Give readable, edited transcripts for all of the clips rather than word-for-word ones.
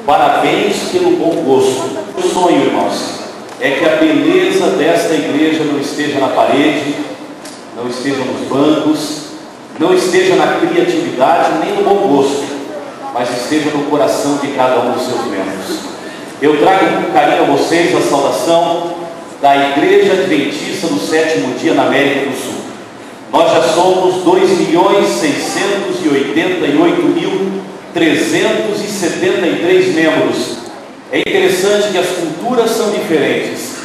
Parabéns pelo bom gosto. O sonho, irmãos, é que a beleza desta igreja não esteja na parede, não esteja nos bancos, não esteja na criatividade, nem no bom gosto, mas esteja no coração de cada um dos seus membros. Eu trago com carinho a vocês a saudação da Igreja Adventista do Sétimo Dia na América do Sul. Nós já somos 2.688.373 membros. É interessante que as culturas são diferentes,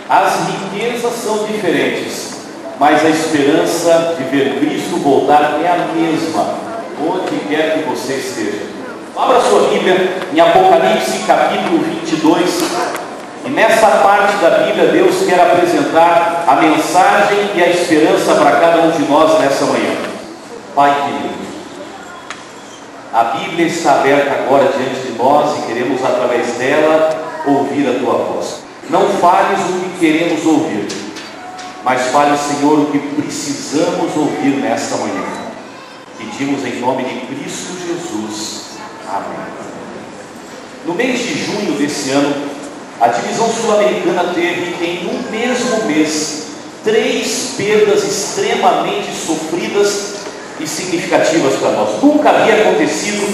as riquezas são diferentes, mas a esperança de ver Cristo voltar é a mesma, onde quer que você esteja. Abra sua Bíblia em Apocalipse capítulo 22. E nessa parte da Bíblia, Deus quer apresentar a mensagem e a esperança para cada um de nós nessa manhã. Pai querido, a Bíblia está aberta agora diante de nós e queremos, através dela, ouvir a Tua voz. Não fales o que queremos ouvir, mas fale, Senhor, o que precisamos ouvir nesta manhã. Pedimos em nome de Cristo Jesus. Amém. No mês de junho desse ano, a divisão sul-americana teve, em um mesmo mês, 3 perdas extremamente sofridas e significativas para nós. Nunca havia acontecido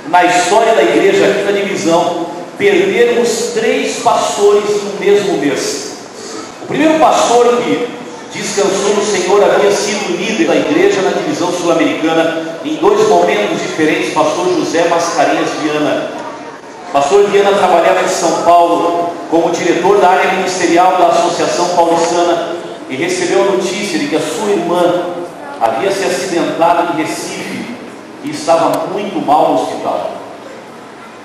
na história da igreja aqui na divisão perdermos 3 pastores em um mesmo mês. O primeiro pastor que descansou no Senhor havia sido líder da igreja na divisão sul-americana em 2 momentos diferentes, pastor José Mascarenhas Viana. Pastor Viana trabalhava em São Paulo como diretor da área ministerial da Associação Paulistana e recebeu a notícia de que a sua irmã havia se acidentado em Recife e estava muito mal no hospital.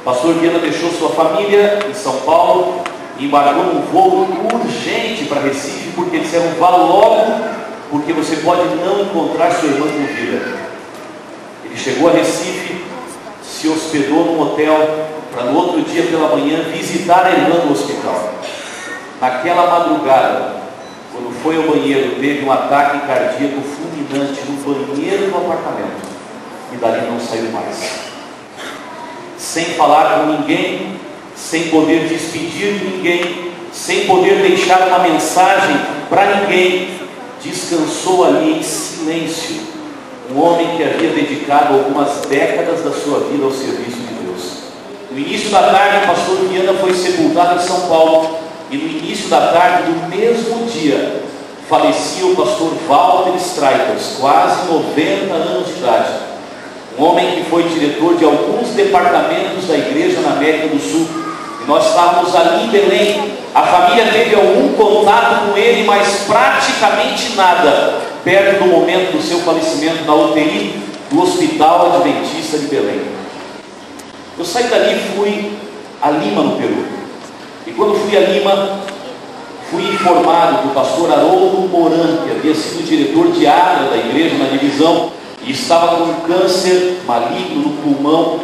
Pastor Viana deixou sua família em São Paulo e embarcou num voo urgente para Recife, porque disseram: vá logo, porque você pode não encontrar sua irmã com vida. Ele chegou a Recife, se hospedou num hotel, para no outro dia pela manhã visitar a irmã no hospital. Naquela madrugada, quando foi ao banheiro, teve um ataque cardíaco fulminante no banheiro do apartamento e dali não saiu mais. Sem falar com ninguém, sem poder despedir de ninguém, sem poder deixar uma mensagem para ninguém, descansou ali em silêncio um homem que havia dedicado algumas décadas da sua vida ao serviço de Deus. No início da tarde, o pastor Viana foi sepultado em São Paulo, e no início da tarde do mesmo dia falecia o pastor Walter Streitos, quase 90 anos de idade, um homem que foi diretor de alguns departamentos da igreja na América do Sul. E nós estávamos ali em Belém. A família teve algum contato com ele, mas praticamente nada, perto do momento do seu falecimento na UTI do Hospital Adventista de Belém. Eu saí dali e fui a Lima, no Peru. E quando fui a Lima, fui informado que o pastor Haroldo Moran, que havia sido diretor de área da igreja na divisão e estava com câncer maligno no pulmão,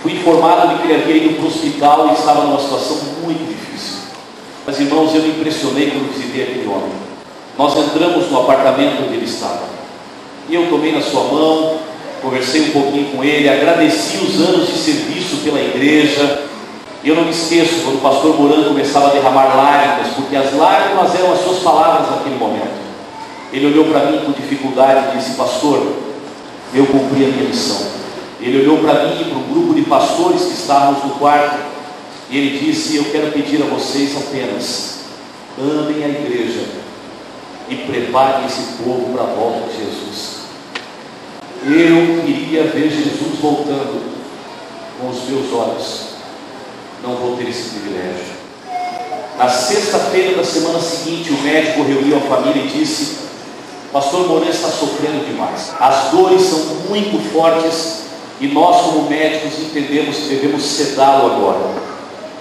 fui informado de que ele havia ido para o hospital e estava numa situação muito difícil. Mas, irmãos, eu me impressionei quando visitei aquele homem. Nós entramos no apartamento onde ele estava e eu tomei na sua mão, conversei um pouquinho com ele, agradeci os anos de serviço pela igreja. E eu não me esqueço quando o pastor Moran começava a derramar lágrimas, porque as lágrimas eram as suas palavras naquele momento. Ele olhou para mim com dificuldade e disse: pastor, eu cumpri a minha missão. Ele olhou para mim e para um grupo de pastores que estávamos no quarto, e ele disse: eu quero pedir a vocês apenas, amem a igreja e preparem esse povo para a volta de Jesus. Eu queria ver Jesus voltando com os meus olhos. Não vou ter esse privilégio. Na sexta-feira da semana seguinte, o médico reuniu a família e disse: pastor Moran está sofrendo demais, as dores são muito fortes e nós, como médicos, entendemos que devemos sedá-lo agora.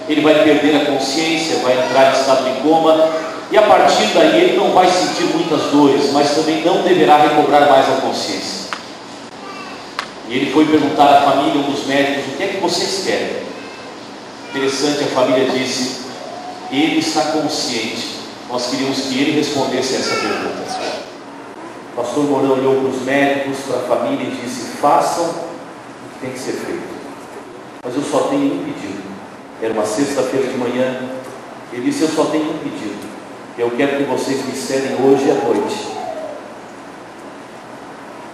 Ele vai perder a consciência, vai entrar em estado de coma, e a partir daí ele não vai sentir muitas dores, mas também não deverá recobrar mais a consciência. E ele foi perguntar à família, um dos médicos: o que é que vocês querem? Interessante, a família disse: ele está consciente. Nós queríamos que ele respondesse essa pergunta. O pastor Moran olhou para os médicos, para a família e disse: façam o que tem que ser feito, mas eu só tenho um pedido: Era uma sexta-feira de manhã. Ele disse: eu só tenho um pedido. Eu quero que vocês me cedem hoje à noite,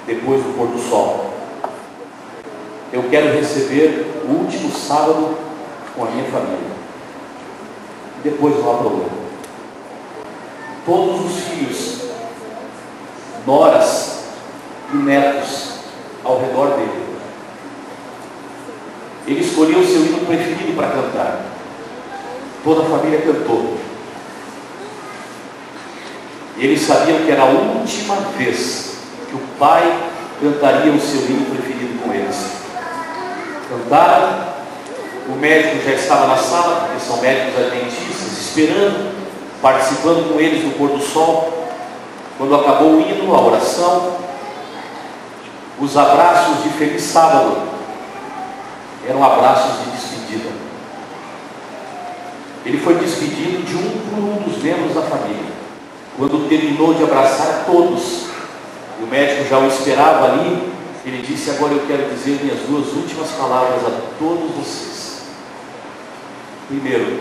depois do pôr do sol. Eu quero receber o último sábado com a minha família. Depois não há problema. Todos os filhos, noras e netos ao redor dele. Ele escolheu o seu hino preferido para cantar. Toda a família cantou. E eles sabiam que era a última vez que o pai cantaria o seu hino preferido com eles. Cantaram. O médico já estava na sala, porque são médicos adventistas, esperando, participando com eles do pôr do sol. Quando acabou o hino, a oração, os abraços de feliz sábado eram abraços de despedida. Ele foi despedido de um por um dos membros da família. Quando terminou de abraçar todos, e o médico já o esperava ali, ele disse: agora eu quero dizer minhas duas últimas palavras a todos vocês. Primeiro,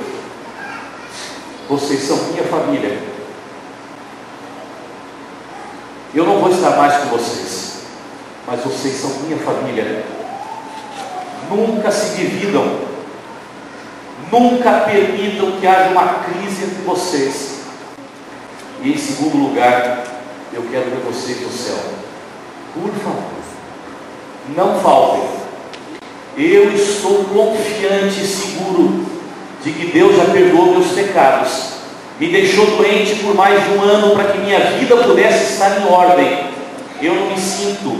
vocês são minha família. Eu não vou estar mais com vocês, mas vocês são minha família. Nunca se dividam, nunca permitam que haja uma crise entre vocês. E em segundo lugar, eu quero ver vocês no céu. Por favor, não faltem. Eu estou confiante e seguro de que Deus já perdoou meus pecados, me deixou doente por mais de um ano para que minha vida pudesse estar em ordem. Eu não me sinto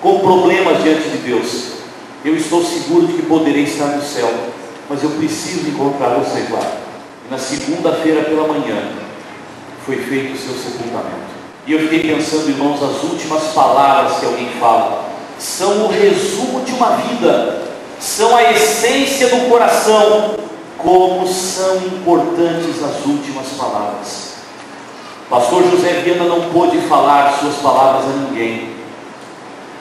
com problemas diante de Deus. Eu estou seguro de que poderei estar no céu, mas eu preciso encontrar vocês lá. E na segunda-feira pela manhã foi feito o seu sepultamento. E eu fiquei pensando, irmãos, as últimas palavras que alguém fala são o resumo de uma vida, são a essência do coração. Como são importantes as últimas palavras. Pastor José Viana não pôde falar suas palavras a ninguém.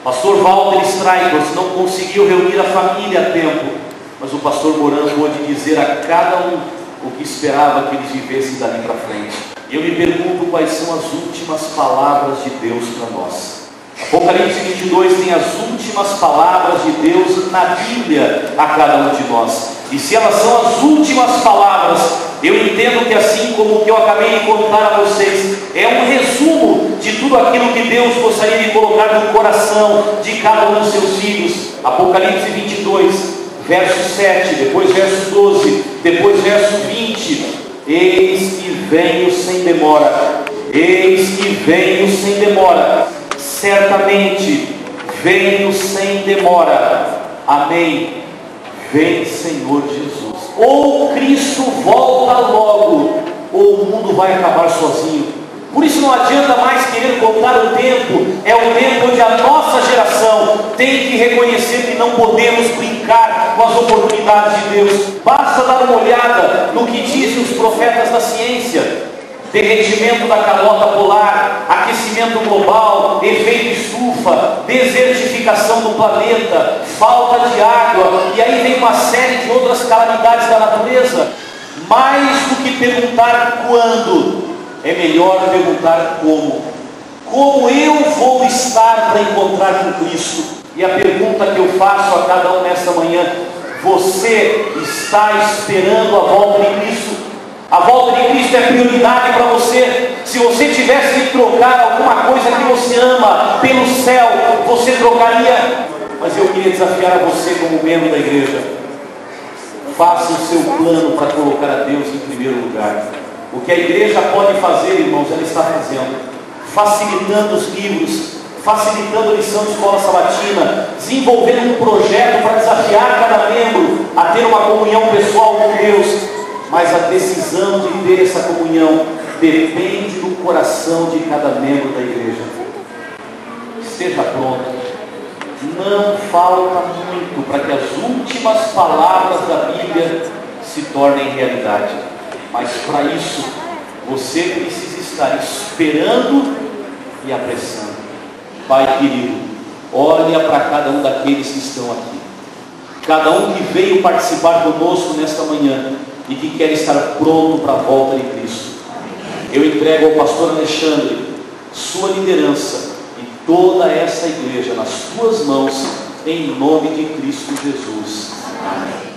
Pastor Walter Streichers não conseguiu reunir a família a tempo, mas o pastor Moran pôde dizer a cada um o que esperava que eles vivessem dali para frente. E eu me pergunto quais são as últimas palavras de Deus para nós. Apocalipse 22 tem as últimas palavras de Deus na Bíblia a cada um de nós. E se elas são as últimas palavras, eu entendo que assim como o que eu acabei de contar a vocês, é um resumo de tudo aquilo que Deus gostaria de colocar no coração de cada um dos seus filhos. Apocalipse 22, verso 7, depois verso 12, depois verso 20. Eis que venho sem demora, eis que venho sem demora, certamente venho sem demora. Amém. Vem, Senhor Jesus. Ou Cristo volta logo, ou o mundo vai acabar sozinho. Por isso não adianta mais querer contar o tempo. É o tempo onde a nossa geração tem que reconhecer que não podemos brincar com as oportunidades de Deus. Basta dar uma olhada no que dizem os profetas da ciência: derretimento da calota polar, aquecimento global, efeito estufa, desertificação do planeta, falta de água, e aí vem uma série de outras calamidades da natureza. Mais do que perguntar quando, é melhor perguntar como. Como eu vou estar para encontrar com Cristo? E a pergunta que eu faço a cada um nesta manhã: você está esperando a volta de Cristo? A volta de Cristo é prioridade para você. Se você tivesse que trocar alguma coisa que você ama pelo céu, você trocaria? Mas eu queria desafiar a você como membro da igreja: faça o seu plano para colocar a Deus em primeiro lugar. O que a igreja pode fazer, irmãos, ela está fazendo, facilitando os livros, facilitando a lição de escola sabatina, desenvolvendo um projeto para desafiar cada membro a ter uma comunhão pessoal com Deus. Mas a decisão de ter essa comunhão depende do coração de cada membro da igreja. Esteja pronto. Não falta muito para que as últimas palavras da Bíblia se tornem realidade. Mas para isso, você precisa estar esperando e apressando. Pai querido, olha para cada um daqueles que estão aqui. cada um que veio participar conosco nesta manhã e que quer estar pronto para a volta de Cristo. Eu entrego ao pastor Alexandre sua liderança e toda esta igreja nas tuas mãos, em nome de Cristo Jesus. Amém.